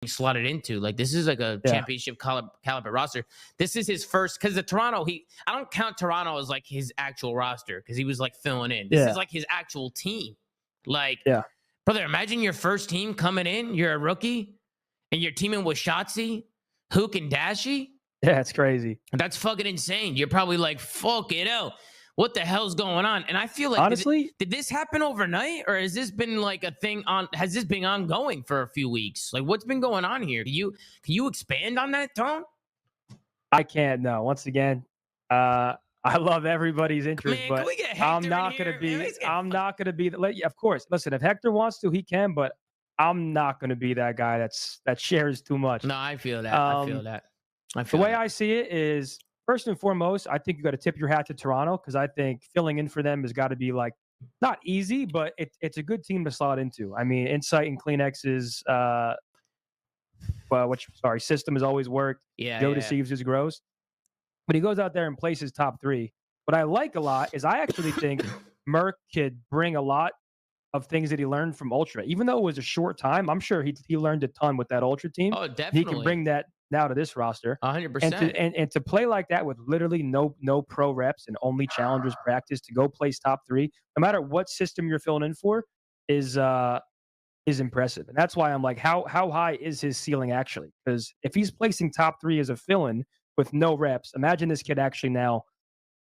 slotted into. Like, this is like a championship caliber roster. This is his first, because the Toronto, I don't count Toronto as like his actual roster because he was like filling in. This is like his actual team. Like, brother, imagine your first team coming in, you're a rookie, and you're teaming with Shotzi, Hook, and Dashy. Yeah, it's crazy. That's fucking insane. You're probably like, fuck it out. What the hell's going on? And I feel like, honestly, did this happen overnight, or has this been like a thing has this been ongoing for a few weeks? Like, what's been going on here? Can you expand on that, Tone? I can't. No. Once again, I love everybody's interest, but I'm not going to be. Of course, listen. If Hector wants to, he can, but I'm not going to be that guy that shares too much. No, I feel that. The way I see it is, first and foremost, I think you got to tip your hat to Toronto, because I think filling in for them has got to be like not easy, but it's a good team to slot into. I mean, Insight and Kleenex's system has always worked. Joe deceives his gross, but he goes out there and plays his top three. What I like a lot is I actually think Merck could bring a lot of things that he learned from Ultra, even though it was a short time. I'm sure he learned a ton with that Ultra team. Oh, definitely. He can bring that now to this roster. 100%. And to play like that with literally no pro reps and only challengers practice, to go place top three, no matter what system you're filling in for, is impressive. And that's why I'm like, how high is his ceiling actually? Because if he's placing top three as a fill-in with no reps, imagine this kid actually now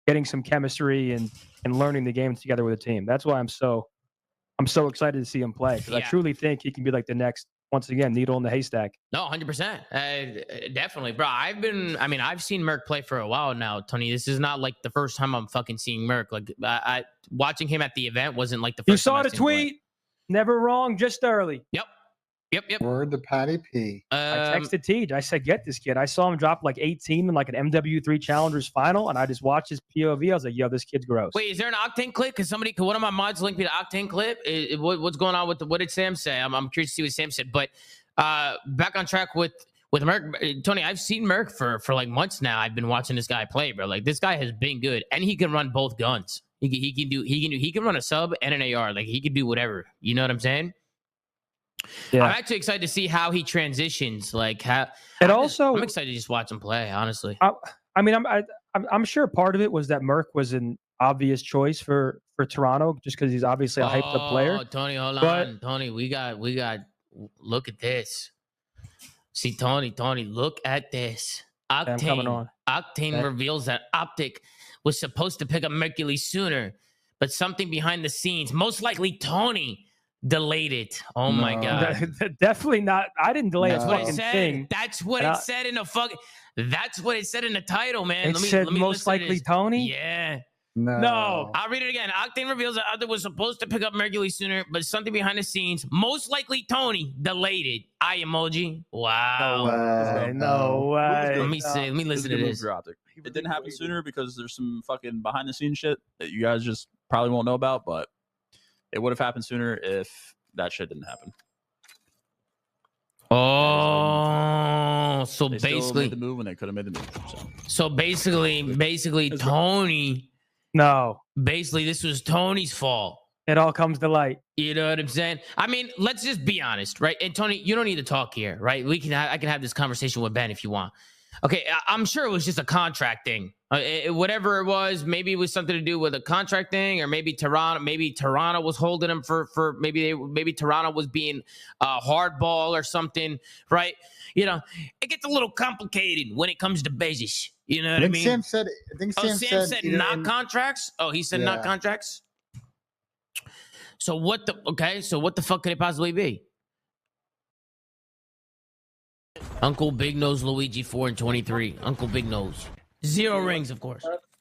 getting some chemistry and learning the game together with a team. That's why I'm so excited to see him play, because I truly think he can be like the next, once again, needle in the haystack. No, 100%. Definitely, bro. I've seen Merck play for a while now, Tony. This is not like the first time I'm fucking seeing Merck. Like, I watching him at the event wasn't like the first time. You saw the tweet. Never wrong, just early. Yep. Word to Patty P. I texted Tej. I said, get this kid. I saw him drop like 18 in like an MW3 Challengers final, and I just watched his POV. I was like, yo, this kid's gross. Wait, is there an Octane clip? Because one of my mods linked me to Octane clip. What's going on with what did Sam say? I'm curious to see what Sam said. But back on track with Merck. Tony, I've seen Merck for like months now. I've been watching this guy play, bro. Like, this guy has been good, and he can run both guns. He can run a sub and an AR. Like, he can do whatever. You know what I'm saying? Yeah. I'm actually excited to see how he transitions. Like, I'm excited to just watch him play. Honestly, I'm sure part of it was that Merck was an obvious choice for Toronto, just because he's obviously a hyped up player. Tony, hold on, Tony. We got. Look at this. See, Tony, look at this. Octane reveals that Optic was supposed to pick up Mercury sooner, but something behind the scenes, most likely Tony, delayed it. Oh my god. Definitely not. I didn't delay That's a what fucking it said. thing. That's what it said in the fucking. That's what it said in the title, man. It said most likely Tony. Yeah. No. I'll read it again. Octane reveals that Octane was supposed to pick up Mercury sooner, but something behind the scenes, most likely Tony, delayed it. Eye emoji. Wow. No way. Let me see. Let me listen to this. It didn't happen sooner because there's some fucking behind the scenes shit that you guys just probably won't know about, but it would have happened sooner if that shit didn't happen. Oh, so they basically still made the move when they could have made the move. So basically, Tony. No. Basically, this was Tony's fault. It all comes to light. You know what I'm saying? I mean, let's just be honest, right? And Tony, you don't need to talk here, right? I can have this conversation with Ben if you want. Okay, I'm sure it was just a contract thing. Whatever it was, maybe it was something to do with a contract thing, or maybe Toronto was holding him for maybe Toronto was being hardball or something, right? You know, it gets a little complicated when it comes to business. You know what I mean? Sam said said not contracts. Oh, he said not contracts. So what the fuck could it possibly be? Uncle Big Nose Luigi 4 and 23. Uncle Big Nose. 0 rings, of course.